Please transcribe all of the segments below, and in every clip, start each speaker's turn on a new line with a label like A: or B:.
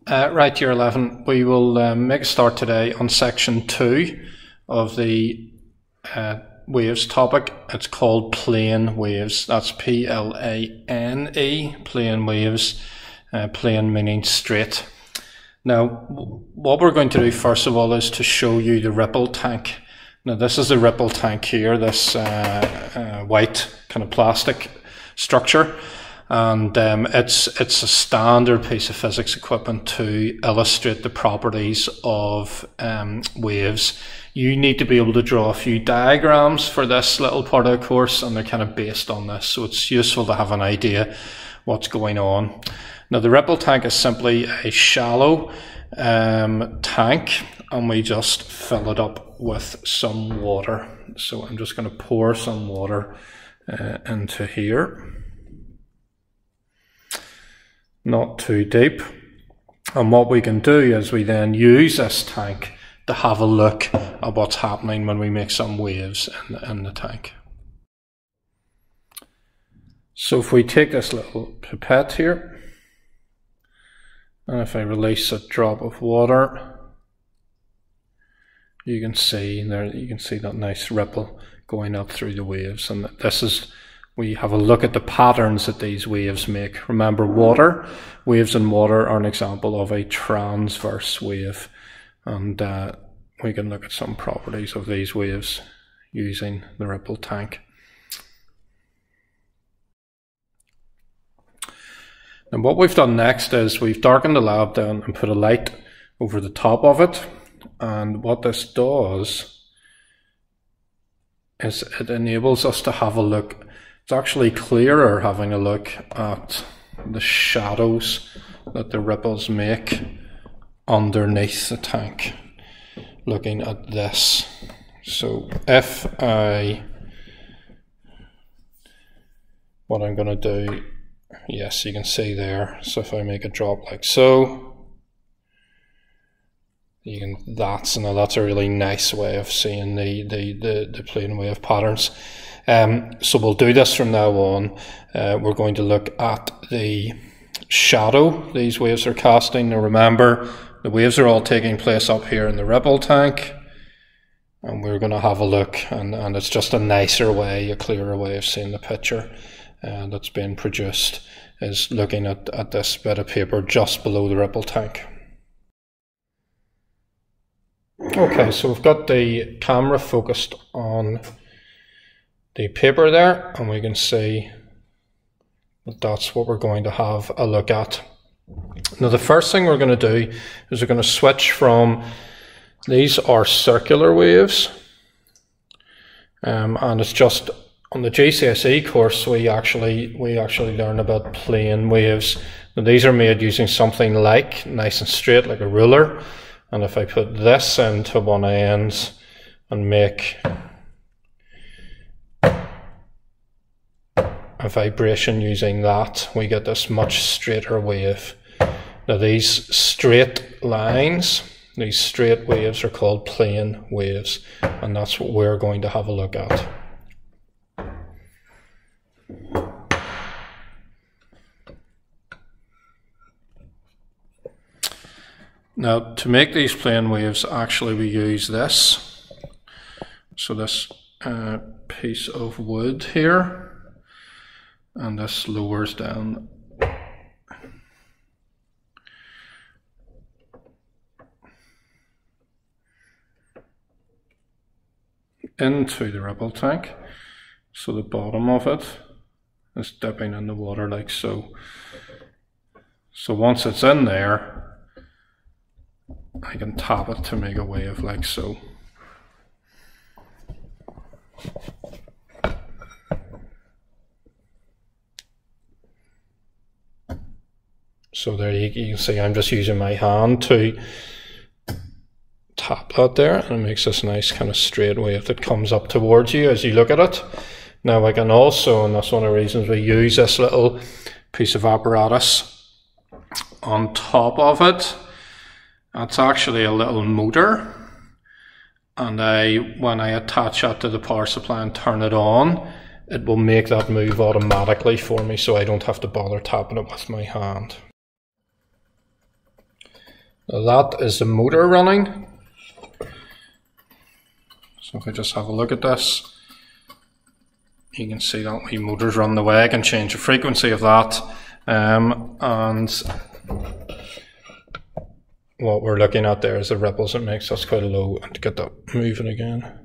A: Right, year 11, we will make a start today on section 2 of the waves topic. It's called plane waves. That's P-L-A-N-E, plane waves, plane meaning straight. Now, what we're going to do first of all is to show you the ripple tank. Now, this is the ripple tank here, this white kind of plastic structure. And it's a standard piece of physics equipment to illustrate the properties of waves. You need to be able to draw a few diagrams for this little part of the course, and they're kind of based on this, so it's useful to have an idea what's going on. Now, the ripple tank is simply a shallow tank, and we just fill it up with some water. So I'm just going to pour some water into here. Not too deep. And what we can do is we then use this tank to have a look at what's happening when we make some waves in the tank. So if we take this little pipette here, and if I release a drop of water, you can see there, you can see that nice ripple going up through the waves. And this is, we have a look at the patterns that these waves make. Remember, waves in water are an example of a transverse wave, and we can look at some properties of these waves using the ripple tank. And what we've done next is we've darkened the lab down and put a light over the top of it, and what this does is it enables us to have a look. It's actually clearer having a look at the shadows that the ripples make underneath the tank, looking at this. So what I'm going to do, yes, you can see there, so if I make a drop like so, that's a really nice way of seeing the plane wave patterns. So we'll do this from now on. We're going to look at the shadow these waves are casting. Now remember, the waves are all taking place up here in the ripple tank, and we're going to have a look, and it's just a nicer way, a clearer way of seeing the picture that's being produced, is looking at this bit of paper just below the ripple tank. Okay, so we've got the camera focused on the paper there, and we can see that that's what we're going to have a look at. Now, the first thing we're going to do is we're going to switch from, these are circular waves, and it's just on the GCSE course we actually learn about plane waves. Now, these are made using something like nice and straight, like a ruler, and if I put this into one end and make a vibration using that, we get this much straighter wave. Now, these straight lines, these straight waves, are called plane waves, and that's what we're going to have a look at. Now, to make these plane waves, actually we use this. So this piece of wood here, and this lowers down into the ripple tank. So the bottom of it is dipping in the water like so. So once it's in there, I can tap it to make a wave like so. So there you can see I'm just using my hand to tap that there, and it makes this nice kind of straight wave that comes up towards you as you look at it. Now I can also, and that's one of the reasons we use this little piece of apparatus on top of it, that's actually a little motor, and when I attach that to the power supply and turn it on, it will make that move automatically for me, so I don't have to bother tapping it with my hand. Now that is the motor running. So if I just have a look at this, you can see that my motor's run away. I can change the frequency of that, and what we're looking at there is the ripples it makes. That's quite low, and to get that moving again.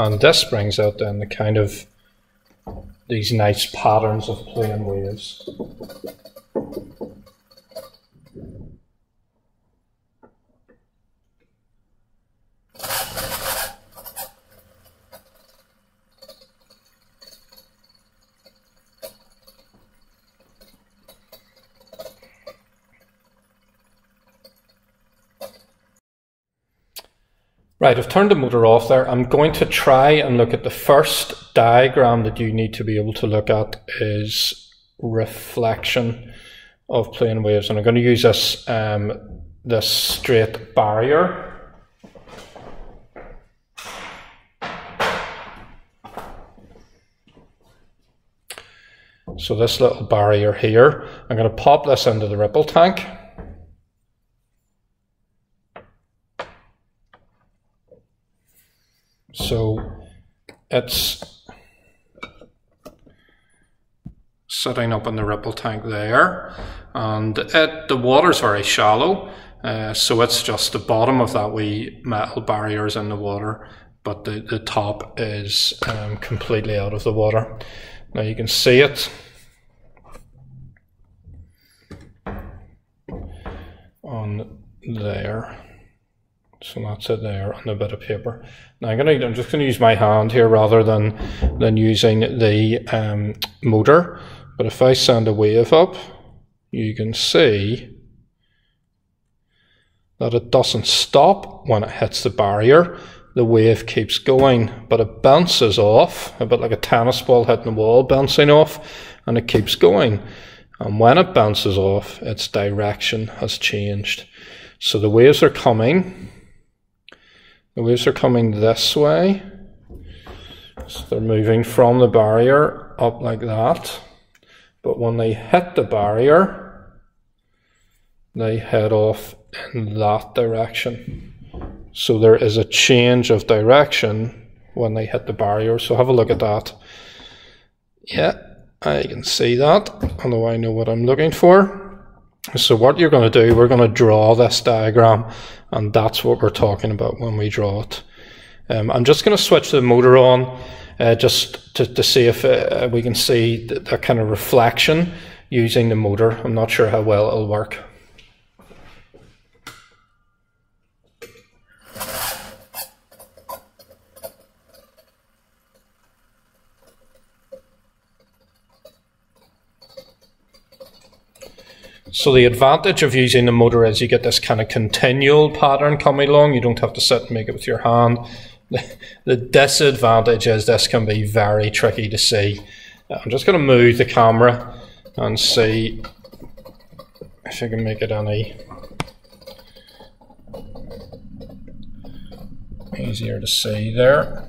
A: And this brings out then the kind of these nice patterns of plane waves. Right, I've turned the motor off there. I'm going to try and look at the first diagram that you need to be able to look at is reflection of plane waves. And I'm going to use this, this straight barrier. So this little barrier here, I'm going to pop this into the ripple tank. So it's sitting up in the ripple tank there, and the water's very shallow, so it's just the bottom of that wee metal barriers in the water, but the top is completely out of the water. Now you can see it on there. So that's it there on a bit of paper. Now I'm just going to use my hand here rather than using the motor. But if I send a wave up, you can see that it doesn't stop when it hits the barrier. The wave keeps going, but it bounces off, a bit like a tennis ball hitting the wall, bouncing off, and it keeps going. And when it bounces off, its direction has changed. So the waves are coming. The waves are coming this way, so they're moving from the barrier up like that, but when they hit the barrier, they head off in that direction. So there is a change of direction when they hit the barrier, so have a look at that. Yeah, I can see that, although I know what I'm looking for. So what you're going to do, we're going to draw this diagram, and that's what we're talking about when we draw it. I'm just going to switch the motor on just to see if we can see that kind of reflection using the motor. I'm not sure how well it'll work. So the advantage of using the motor is you get this kind of continual pattern coming along. You don't have to sit and make it with your hand. The disadvantage is this can be very tricky to see. I'm just going to move the camera and see if I can make it any easier to see there.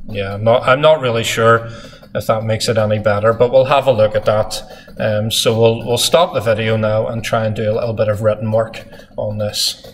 A: Yeah, I'm not really sure if that makes it any better, but we'll have a look at that. So we'll stop the video now and try and do a little bit of written work on this.